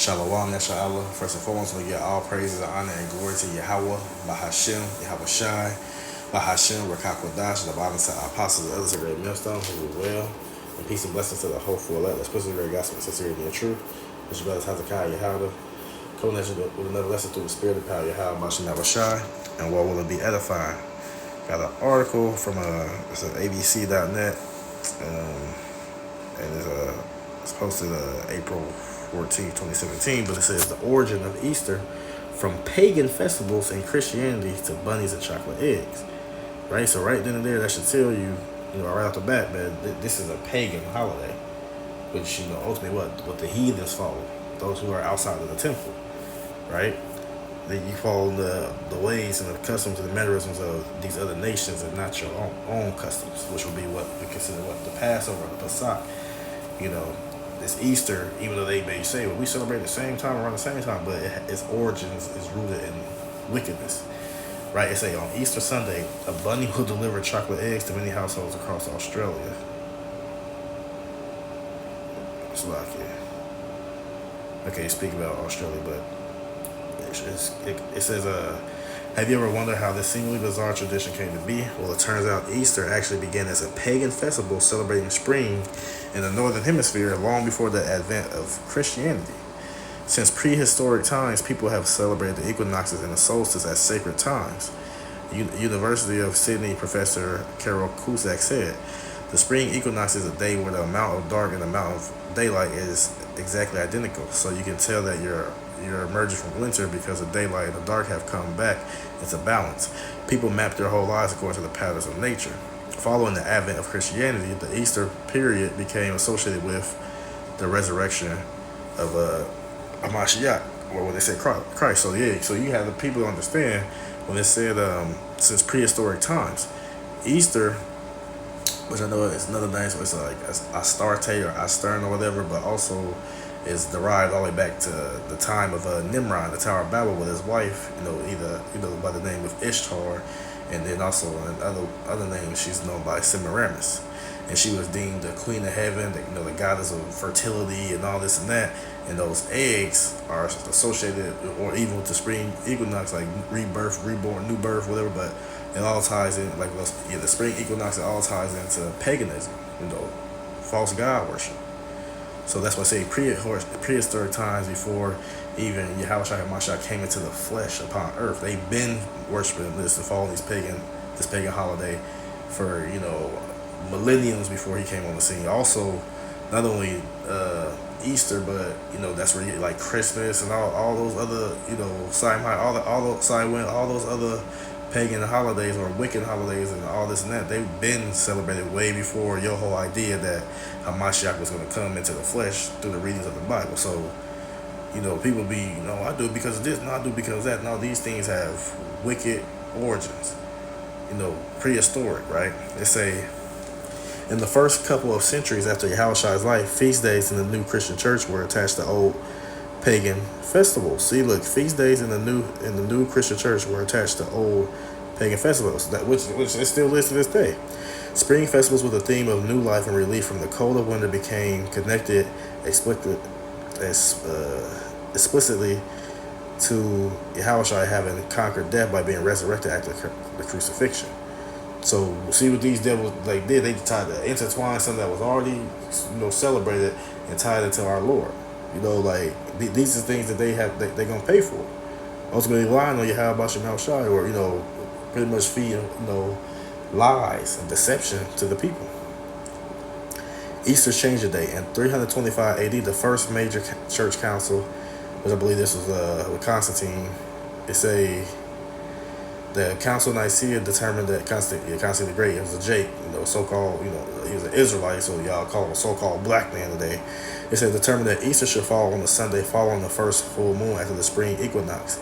Shalom, Yasha'Allah. First and foremost, we give all praises, honor, and glory to Yahweh, Bahashem, Yahweh Shai, Bahashem, Rakakwadash, the bottom to our apostles, the others of great millstone, who do well. And peace and blessings to the hopeful elect, especially the great gospel, sincerity, and truth. This your brothers, Hezekiah Yahweh, coming at you with another lesson through the spirit of power, Yahweh, Bahashem, Yahweh Shai, and what will it be edifying? Got an article from it's abc.net, and it's posted April 14, 2017, but it says the origin of Easter from pagan festivals and Christianity to bunnies and chocolate eggs. Right? So right then and there, that should tell you, right off the bat, man, this is a pagan holiday, which, ultimately what the heathens follow, those who are outside of the temple, right? That you follow the ways and the customs and the mannerisms of these other nations and not your own customs, which would be what we consider the Passover, the Pesach. This Easter, even though they may say, well, we celebrate the same time, around the same time, but its origins is rooted in wickedness, right? It say on Easter Sunday, a bunny will deliver chocolate eggs to many households across Australia. It's like, okay, speak about Australia, but it says, have you ever wondered how this seemingly bizarre tradition came to be? Well, it turns out Easter actually began as a pagan festival celebrating spring in the northern hemisphere long before the advent of Christianity. Since prehistoric times, people have celebrated the equinoxes and the solstice as sacred times. University of Sydney professor Carol Cusack said, the spring equinox is a day where the amount of dark and the amount of daylight is exactly identical. So you can tell that you're emerging from winter because the daylight and the dark have come back into balance. People map their whole lives according to the patterns of nature. Following the advent of Christianity, the Easter period became associated with the resurrection of Mashiach, or when they say Christ. So you have the people who understand when it said since prehistoric times, Easter, which I know is another name, so it's like Astarte or Astern or whatever, but also is derived all the way back to the time of Nimrod, the Tower of Babel, with his wife, either by the name of Ishtar, and then also in other names she's known by Semiramis, and she was deemed the queen of heaven, the goddess of fertility and all this and that. And those eggs are associated, or even with the spring equinox, like rebirth, reborn, new birth, whatever. But it all ties in, like the spring equinox. It all ties into paganism, false god worship. So that's why I say prehistoric times, before even Yahweh Shai HaMashiach came into the flesh upon earth, they've been worshiping this and following this pagan holiday for millenniums before he came on the scene. Also, not only Easter, but that's where you like Christmas and all those other all those other pagan holidays or wicked holidays and all this and that. They've been celebrated way before your whole idea that Hamashiach was going to come into the flesh through the readings of the Bible. So people be I do it because of this, no, I do it because of that. No, these things have wicked origins, prehistoric, right? They say in the first couple of centuries after Yahweh life, feast days in the new Christian church were attached to old pagan festivals. See, look, feast days in the new Christian church were attached to old pagan festivals, which is still listed to this day. Spring festivals with the theme of new life and relief from the cold of winter became connected explicitly to Yahweh having conquered death by being resurrected after the crucifixion. So see what these devils did. They tried to intertwine something that was already celebrated and tied it to our Lord. These are things that they're gonna pay for. Ultimately lying on Yahweh Bashem Shai, or pretty much feeding lies and deception to the people. Easter's change of day. In 325 AD, the first major church council, which I believe this was with Constantine, the Council of Nicaea determined that Constantine the Great, it was a Jake, so-called, he was an Israelite, so y'all call him a so-called black man today. It said determined that Easter should fall on the Sunday following the first full moon after the spring equinox.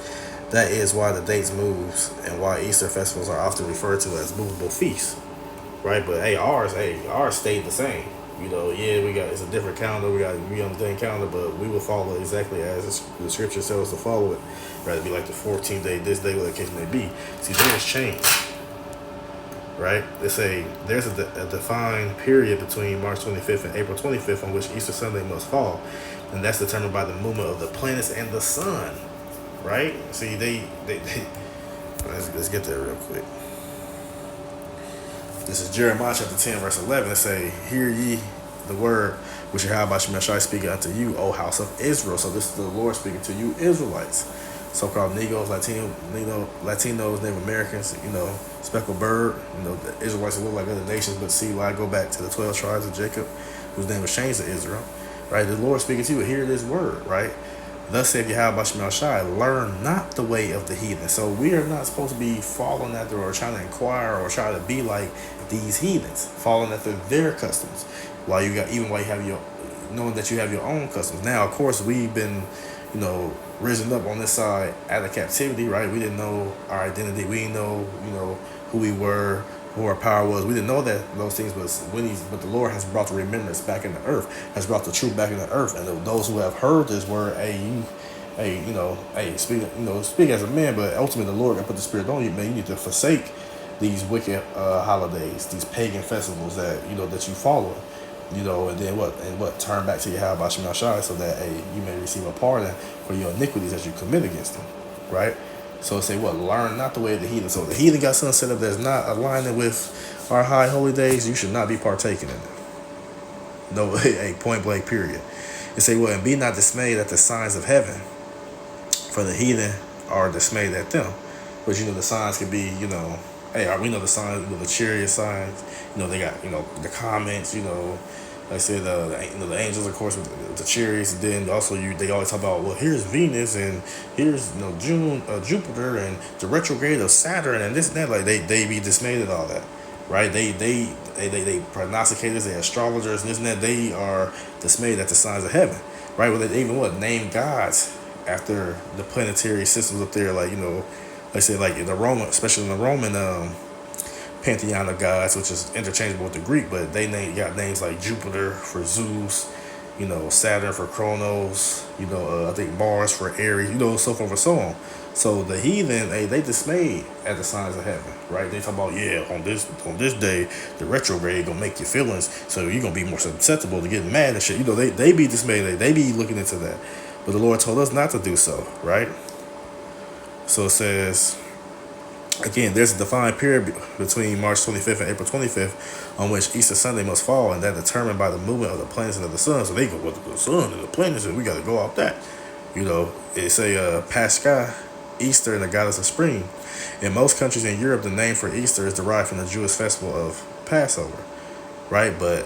That is why the dates moves and why Easter festivals are often referred to as movable feasts, right? But ours stayed the same. It's a different calendar. We got to be on the same calendar, but we will follow exactly as the scripture tells us to follow it. Rather be like the 14th day, this day, whatever the case may be. See, there's change, right? They say there's a defined period between March 25th and April 25th on which Easter Sunday must fall. and that's determined by the movement of the planets and the sun. Right? See, they let's get there real quick. This is Jeremiah chapter 10, verse 11. It say, "Hear ye the word which Yahweh Shemashai speaking unto you, O house of Israel." So this is the Lord speaking to you, Israelites, so-called Negroes, Latinos, Native Americans, speckled bird, the Israelites that look like other nations, but see why I go back to the 12 tribes of Jacob, whose name was changed to Israel, right? The Lord speaking to you, hear this word, right? Thus saith Yahweh Shai, learn not the way of the heathen. So we are not supposed to be following after or trying to inquire or try to be like these heathens, following after their customs. While you have your, knowing that you have your own customs. Now, of course, we've been, risen up on this side out of captivity, right? We didn't know our identity. We didn't know, who we were, who our power was. We didn't know that those things, but the Lord has brought the remembrance back in the earth, has brought the truth back in the earth, and those who have heard this word, speak as a man, but ultimately the Lord can put the Spirit on you, man. You need to forsake these wicked holidays, these pagan festivals that that you follow, and then turn back to Yahweh Shai, so that you may receive a pardon for your iniquities that you commit against them, right? So say learn not the way of the heathen. So if the heathen got something set up that's not aligning with our high holy days, you should not be partaking in it. No, point blank, period. It say, and be not dismayed at the signs of heaven, for the heathen are dismayed at them. But the signs could be, we know the signs, the chariot signs, they got, the comments, like I said, the angels, of course, with the chariots. And then also, they always talk about, here's Venus, and here's Jupiter, and the retrograde of Saturn, and this and that. Like they be dismayed at all that, right? They prognosticators, they astrologers, and this and that. They are dismayed at the signs of heaven, right? Well, they even name gods after the planetary systems up there, like like I said, like in the Roman, especially in the Roman pantheon of gods, which is interchangeable with the Greek, but they got names like Jupiter for Zeus, Saturn for Kronos, I think Mars for Aries, so forth and so on. So the heathen, they dismayed at the signs of heaven, right? They talk about, on this day, the retrograde gonna make your feelings, so you're gonna be more susceptible to getting mad and shit. They be dismayed, they be looking into that. But the Lord told us not to do so, right? So it says, again, there's a defined period between March 25th and April 25th on which Easter Sunday must fall, and that determined by the movement of the planets and of the sun. So they go with the sun and the planets, and we got to go off that. It's a Pascha, Easter, and the goddess of spring. In most countries in Europe, the name for Easter is derived from the Jewish festival of Passover, right? But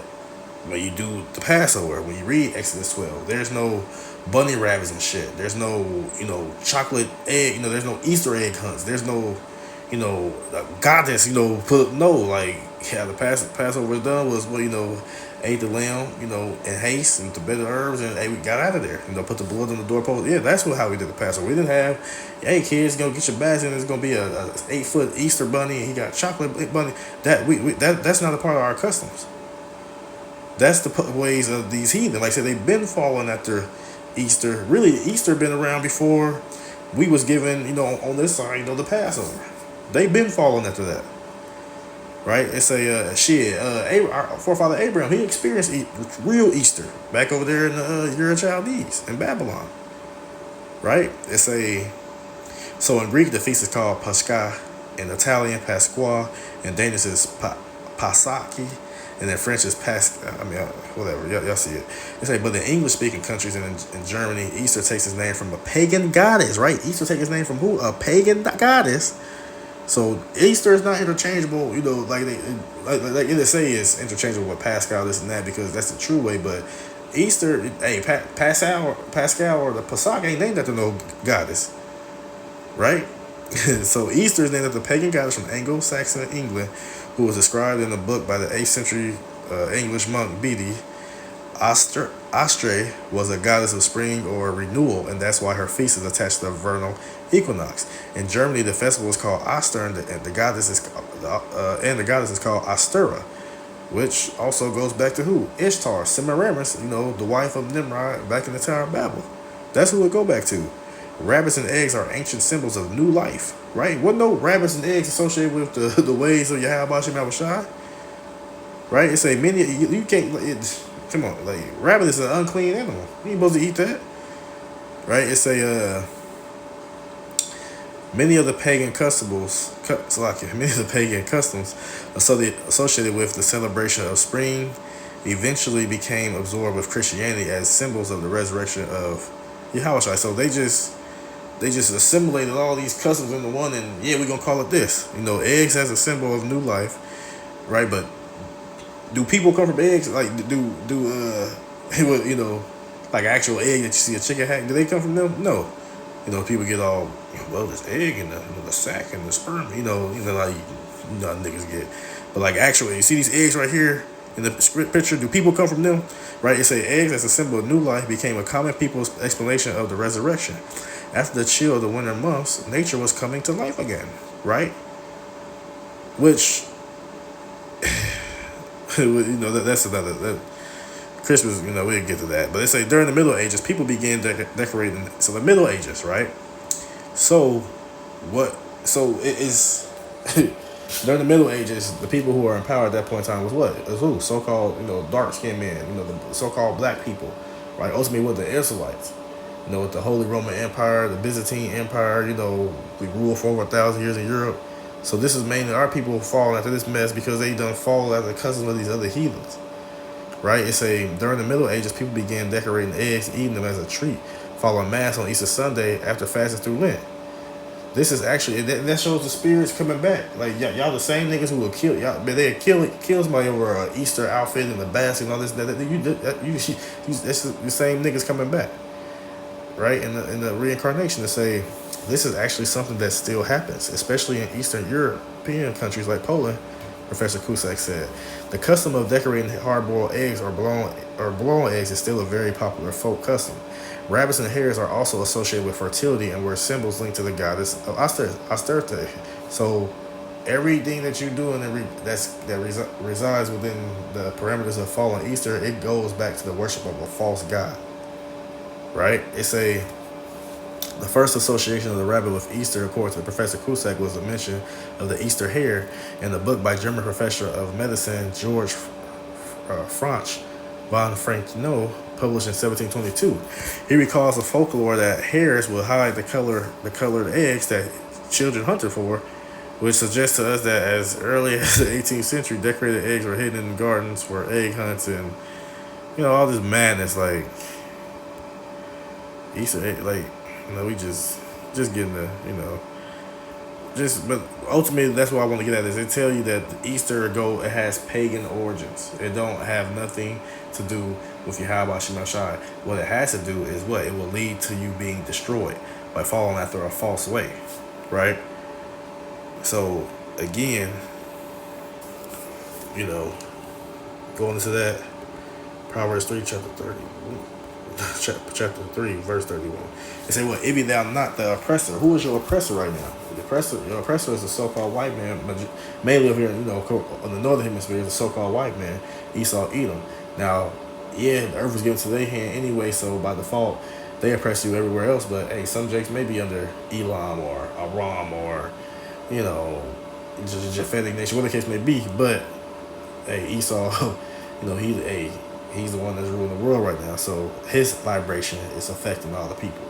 when you do the Passover, when you read Exodus 12, there's no bunny rabbits and shit. There's no, chocolate egg, there's no Easter egg hunts. There's no, goddess, the Passover was done was, ate the lamb, in haste and the bitter herbs, and we got out of there. Put the blood on the doorpost. Yeah, that's how we did the Passover. We didn't have, hey kids, get your bags in. It's gonna be a 8-foot Easter bunny, and he got chocolate bunny. That's not a part of our customs. That's the ways of these heathen. Like I said, they've been following after Easter. Really, Easter been around before we was given, on this side, the Passover. They've been following after that, right? It's our forefather Abraham, he experienced real Easter back over there in the Ur of Chaldees in Babylon, right? So in Greek, the feast is called Pascha, in Italian, Pasqua, in Danish is Pasaki, and in French is whatever, y'all see it. But in English-speaking countries and in Germany, Easter takes its name from a pagan goddess, right? Easter takes its name from who? A pagan goddess. So Easter is not interchangeable, like they say it's interchangeable with Pascal, this and that, because that's the true way. But Easter, Pascal or the Pasach ain't named after no goddess, right? So Easter is named after the pagan goddess from Anglo-Saxon England, who was described in a book by the 8th century English monk Bede. Astre was a goddess of spring or renewal, and that's why her feast is attached to the vernal equinox. In Germany, the festival is called Oster, and the goddess is called Astura, which also goes back to who? Ishtar, Semiramis, the wife of Nimrod back in the Tower of Babel. That's who it go back to. Rabbits and eggs are ancient symbols of new life, right? Wasn't no rabbits and eggs associated with the ways of Yahweh Shai, right? It's a many. You can't. Come on, like rabbit is an unclean animal. You ain't supposed to eat that, right? It's a many of the pagan customs, many of the pagan customs associated with the celebration of spring eventually became absorbed with Christianity as symbols of the resurrection of Yahweh. So they just assimilated all these customs into one, and yeah, we're gonna call it this. Eggs as a symbol of new life, right? But do people come from eggs? Like like actual egg that you see a chicken hack? Do they come from them? No. People get all, well, this egg and the sack and the sperm. Like niggas get. But like actually, you see these eggs right here in the picture. Do people come from them? Right? It say eggs as a symbol of new life became a common people's explanation of the resurrection. After the chill of the winter months, nature was coming to life again. Right? Which that's another Christmas. We'll get to that. But they say during the Middle Ages, people began decorating. So the Middle Ages, right? So what? So it is during the Middle Ages, the people who were in power at that point in time was what? It was who? So-called dark skinned men. The so-called black people, right? Ultimately, with the Israelites. With the Holy Roman Empire, the Byzantine Empire. We ruled for over 1,000 years in Europe. So this is mainly our people falling after this mess because they done fall after the customs of these other heathens. Right? It's during the Middle Ages, people began decorating eggs, eating them as a treat, following Mass on Easter Sunday after fasting through Lent. This is actually, that shows the spirits coming back. Like, y'all the same niggas who will kill, y'all, but they'll kill somebody over an Easter outfit and the basket and all this, that's the same niggas coming back. Right? In the reincarnation, to say, this is actually something that still happens, especially in Eastern European countries like Poland. Professor Cusack said, the custom of decorating hard-boiled eggs or blown eggs is still a very popular folk custom. Rabbits and hares are also associated with fertility and were symbols linked to the goddess of Astarte. So everything that you're doing that resides within the parameters of fallen Easter, it goes back to the worship of a false god. Right? The first association of the rabbit with Easter, according to Professor Cusack, was a mention of the Easter hare in the book by German professor of medicine George Franch von Franknow, published in 1722. He recalls the folklore that hares will hide the colored eggs that children hunted for, which suggests to us that as early as the 18th century, decorated eggs were hidden in gardens for egg hunts and all this madness. Like Easter egg, like. We just getting but ultimately that's what I want to get at is they tell you that Easter it has pagan origins. It don't have nothing to do with Yahweh Shemashai. What it has to do is what it will lead to you being destroyed by following after a false way, right? So again, going into that Proverbs 3 chapter 30. Chapter 3, verse 31. It say, well, if be thou not the oppressor. Who is your oppressor right now? Your oppressor is a so-called white man, mainly over here, on the northern hemisphere, is a so-called white man, Esau, Edom. Now, yeah, the earth was given to their hand anyway, so by default, they oppress you everywhere else, but hey, some jakes may be under Elam or Aram or, Japhetic nation, whatever the case may be, but hey, Esau, he's the one that's ruling the world right now. So his vibration is affecting all the people.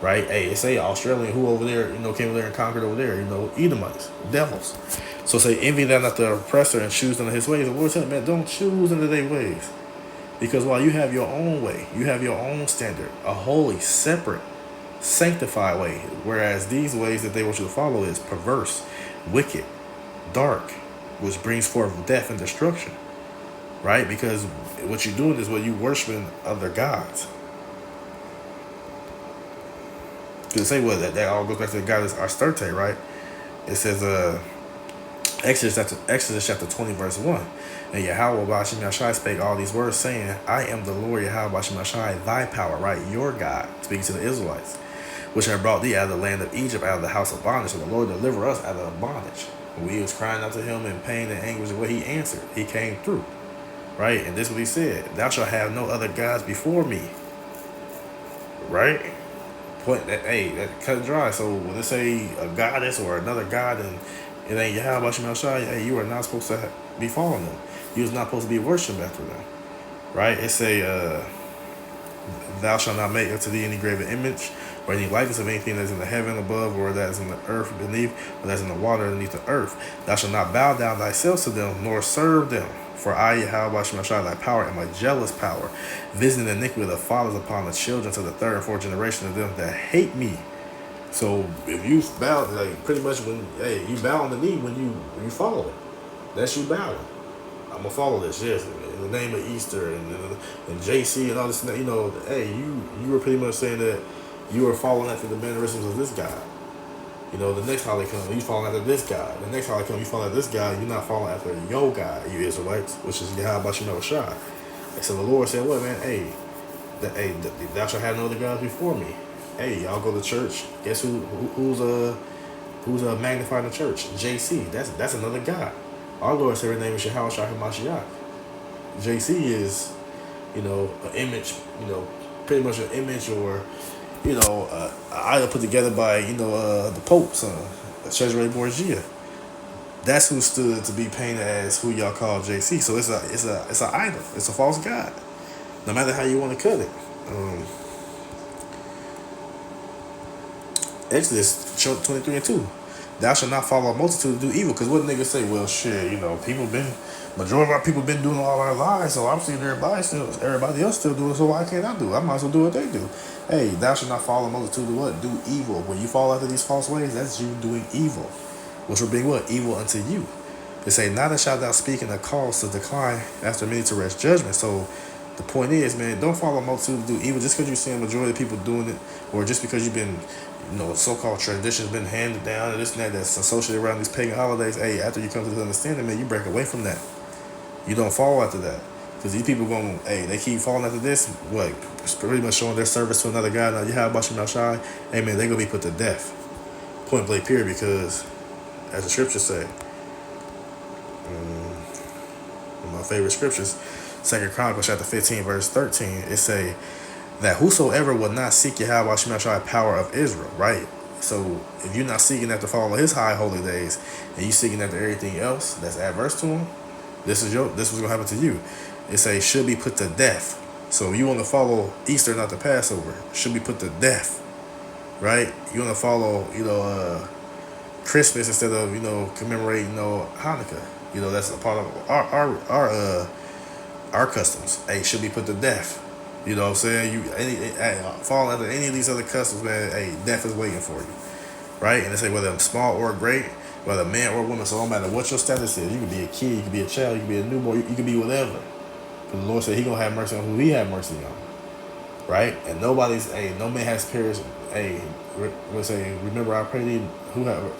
Right? Hey, it's Australian who over there, came over there and conquered over there, Edomites, devils. So say, envy thou not the oppressor and choose unto his ways. The Lord said, man, don't choose unto their ways. Because while you have your own way, you have your own standard, a holy, separate, sanctified way. Whereas these ways that they want you to follow is perverse, wicked, dark, which brings forth death and destruction. Right? Because what you're doing is what you worshiping other gods. Because say what that all goes back to the goddess Astarte, right? It says Exodus chapter 20 verse 1. And Yahweh Bashim Yashai spake all these words, saying, I am the Lord Yahweh Bashim Yashai, thy power, right? Your God, speaking to the Israelites, which have brought thee out of the land of Egypt, out of the house of bondage. So the Lord deliver us out of bondage. When we was crying out to him in pain and anguish, what he answered, he came through. Right? And this is what he said. Thou shalt have no other gods before me. Right? Point that, that cut dry. So when they say a goddess or another god and it ain't Yahweh Shemashai, you are not supposed to be following them. You was not supposed to be worshiping after them. right? It say, thou shalt not make unto thee any graven image, or any likeness of anything that is in the heaven above, or that is in the earth beneath, or that is in the water underneath the earth. Thou shalt not bow down thyself to them, nor serve them. For I, Yahweh Shemashai, thy power, and my jealous power, visiting the iniquity of the fathers upon the children to the third and fourth generation of them that hate me. So if you bow, like pretty much when you bow on the knee when you follow it, that's you bowing. I'm gonna follow this, yes, in the name of Easter and JC and all this. You were pretty much saying that you were following after the mannerisms of this guy. The next holiday comes, you following after this guy. The next holiday comes, you following after this guy. You're not following after your guy, you Israelites, which is Yahweh Shai. And so the Lord said, "What, man? Thou shalt have no other gods before me." Hey, y'all go to church. Guess who's magnifying the church? JC. That's another God. Our Lord said, "His name is Yahweh Shai Hamashiach." JC is, an image. Pretty much an image or either put together by the Pope's son, Cesare Borgia. That's who stood to be painted as who y'all call JC. So it's an idol. It's a false god. No matter how you want to cut it. Exodus 23:2. Thou shalt not follow a multitude to do evil. Because what niggas say, well, shit, majority of our people been doing all our lives, so I'm seeing everybody else still doing it, so why can't I do it? I might as well do what they do. Hey, thou shalt not follow a multitude to what? Do evil. When you fall after these false ways, that's you doing evil. Which will bring what? Evil unto you. They say, neither shalt thou speak in a cause to decline after many to rest judgment. So the point is, man, don't follow a multitude to do evil just because you're seeing a majority of people doing it, or just because you've been, so-called traditions been handed down and this and that's associated around these pagan holidays. Hey, after you come to this understanding, man, you break away from that. You don't follow after that. Because these people they keep falling after this, what? Pretty much showing their service to another guy. Now, you have Bashim Al-Shai, hey, man, they're going to be put to death. Point blank, period, because, as the scriptures say, one of my favorite scriptures, 2 Chronicles chapter 15, verse 13, it say that whosoever will not seek Yahweh Shemashai power of Israel, right? So if you're not seeking after follow his high holy days and you seeking after everything else that's adverse to him, this was gonna happen to you. It say should be put to death. So if you want to follow Easter, not the Passover, should be put to death, right? You want to follow, Christmas instead of commemorating Hanukkah. That's a part of our customs. Hey, should be put to death. You know what I'm saying? Fall under any of these other customs, man. Hey, death is waiting for you, right? And they say whether I'm small or great, whether man or woman, so no matter what your status is, you can be a kid, you can be a child, you can be a newborn, you can be whatever. Because the Lord said He gonna have mercy on who He have mercy on, right? And no man has perished. Remember, I pray thee, whoever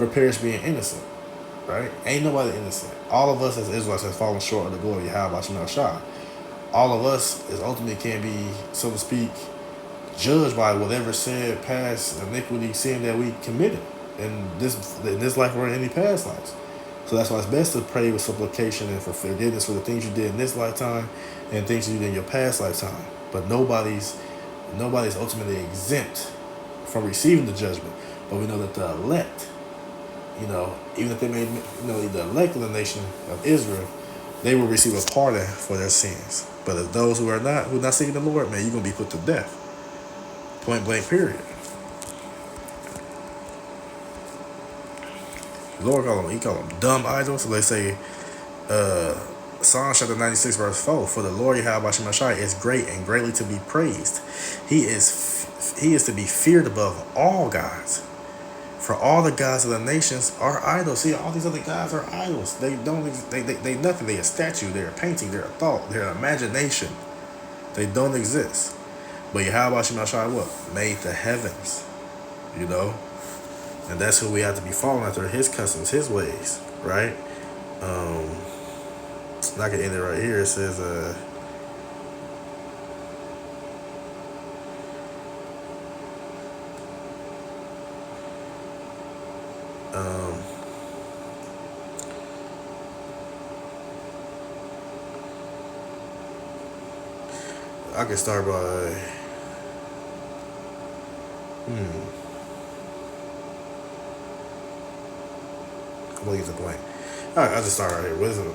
perished being innocent, right? Ain't nobody innocent. All of us as Israelites has fallen short of the glory of Yahweh Shemel Shah. All of us is ultimately can be, so to speak, judged by whatever sin, past iniquity, sin that we committed in this life or in any past lives. So that's why it's best to pray with supplication and for forgiveness for the things you did in this lifetime and things you did in your past lifetime. But nobody's ultimately exempt from receiving the judgment. But we know that the elect, even if they may, the elect of the nation of Israel, they will receive a pardon for their sins. But if those who are not seeking the Lord, man, you're going to be put to death. Point blank, period. The Lord call them dumb idols. So they say, Psalm chapter 96, verse 4, for the Lord Yahweh Shemashai is great and greatly to be praised. He is to be feared above all gods. For all the gods of the nations are idols. See, all these other gods are idols. They nothing. They're a statue. They're a painting. They're a thought. They're an imagination. They don't exist. But Yahweh Shemashai what? Made the heavens. And that's who we have to be following after, His customs, His ways, right? I can end it right here. It says, I can start by, I'm gonna get the point. All right, I'll just start right here. Wisdom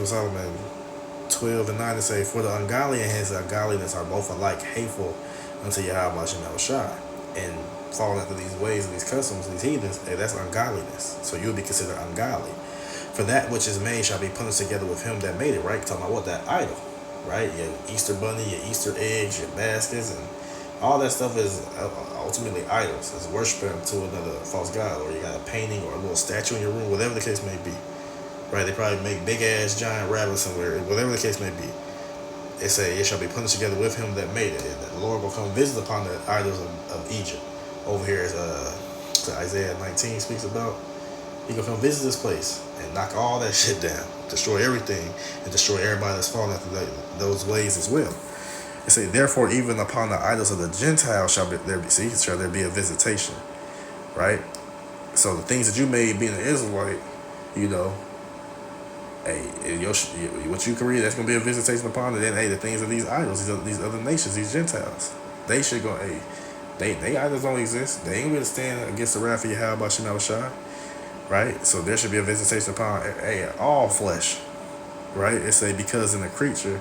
Solomon 12 and 9 to say, for the ungodly and his ungodliness are both alike hateful unto Yahweh Shem Shai. And falling after these ways and these customs, these heathens, hey, that's ungodliness. So you'll be considered ungodly. For that which is made shall be punished together with him that made it, right? Talking about what? That idol, right? Your Easter bunny, your Easter eggs, your baskets, and all that stuff is ultimately idols. It's worshiping to another false god, or you got a painting or a little statue in your room, whatever the case may be, right? They probably make big ass giant rabbits somewhere, whatever the case may be. They say it shall be punished together with him that made it. The Lord will come visit upon the idols of Egypt. Over here is Isaiah 19 speaks about. He gonna come visit this place and knock all that shit down, destroy everything, and destroy everybody that's fallen after those ways as well. It say, therefore, even upon the idols of the Gentiles shall there be a visitation, right? So the things that you made being an Israelite, you know, hey, what you create, that's gonna be a visitation upon it. Then, hey, the things of these idols, these other nations, these Gentiles, they should go, hey, they idols don't exist. They ain't gonna stand against the wrath of Yahweh Shem Shai. Right? So there should be a visitation upon all flesh. Right? It say, because in the creature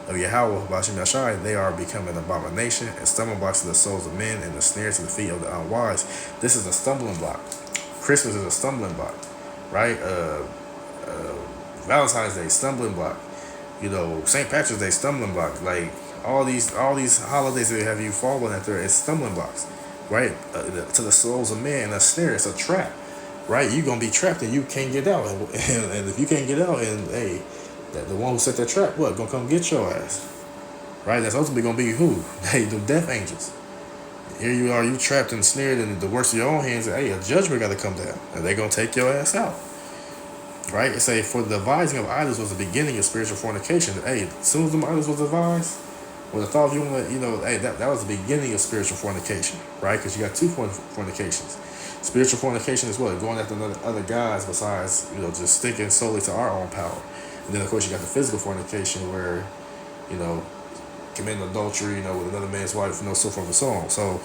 of Yahweh Bashim Yashai, they are become an abomination and stumbling blocks to the souls of men and the snare to the feet of the unwise. This is a stumbling block. Christmas is a stumbling block. Right? Valentine's Day, stumbling block. You know, St. Patrick's Day, stumbling block. Like all these holidays that have you fallen after, it's stumbling blocks. Right? To the souls of men, a snare, it's a trap. Right, you're gonna be trapped and you can't get out, and if you can't get out, and hey, the one who set that trap, what, gonna come get your ass? Right, that's ultimately gonna be who? Hey, the death angels. Here you are, you trapped and snared in the worst of your own hands. And, hey, a judgment got to come down, and they're gonna take your ass out. Right, it say, for the devising of idols was the beginning of spiritual fornication. Hey, as soon as the idols was devised, when the thought of hey, that was the beginning of spiritual fornication, right? Because you got two fornications. Spiritual fornication is what? Going after other guys besides, just sticking solely to our own power. And then, of course, you got the physical fornication where, committing adultery, with another man's wife, so forth and so on. So,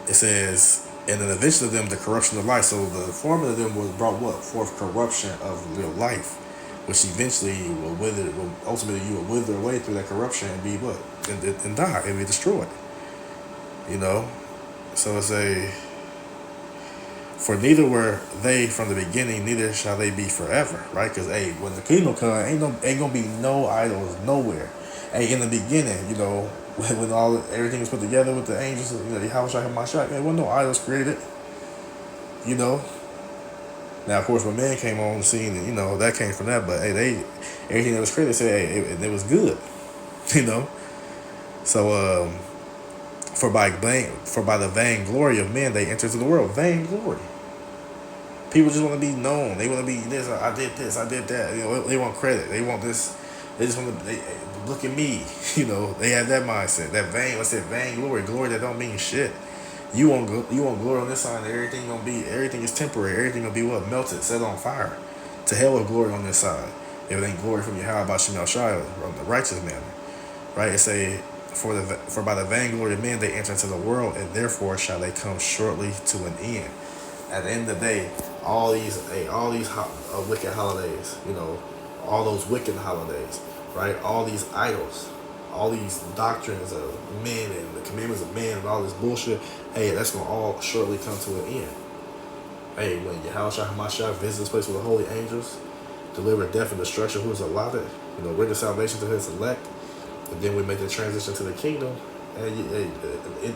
it says, and then eventually them, the corruption of life. So, the form of them was brought what? Forth corruption of real life, which eventually ultimately you will wither away through that corruption and be what? And die and be destroyed. So, it's for neither were they from the beginning, neither shall they be forever, right? Because, hey, when the kingdom comes, ain't gonna be no idols nowhere. Hey, in the beginning, when everything was put together with the angels, Yahweh Shai Hamashiach, there wasn't no idols created. Now, of course, when man came on the scene, and that came from that. But hey, everything that was created, said, hey, it was good. So for by the vainglory of men they enter into the world. Vainglory. People just want to be known. They want to be this. I did this. I did that. They want credit. They want this. They just want to look at me. They have that mindset. That vainglory. Glory that don't mean shit. You want glory on this side. Everything is temporary. Everything gonna be what? Melted, set on fire. To hell with glory on this side. If it ain't glory from Yahweh Bashim Shai, from the righteous manner, right? It say, for by the vainglory of men they enter into the world, and therefore shall they come shortly to an end. At the end of the day, all these wicked holidays, all those wicked holidays, right? All these idols, all these doctrines of men and the commandments of men and all this bullshit, hey, that's going to all shortly come to an end. Hey, when Yahweh Shai Hamashiach visits this place with the holy angels, deliver death and destruction who is allotted, render salvation to his elect, and then we make the transition to the kingdom, and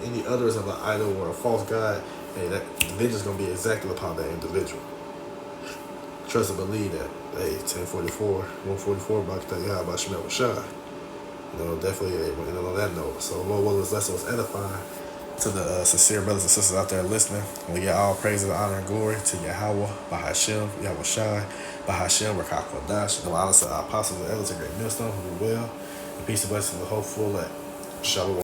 any others of an idol or a false god, hey, that vengeance is going to be exacted upon that individual. Trust and believe that. Hey, 1044, 144, Yahweh Shemel Shai. Definitely on that note. So, Lord willing, this lesson was edifying to the sincere brothers and sisters out there listening. We get all praise and honor and glory to Yahweh, Bahashem, Yahweh Shai, Bahashem, Rakah Kodash, the honor to our apostles and elders, a great millstone, who do well, and peace and blessings to the hopeful. Shalom.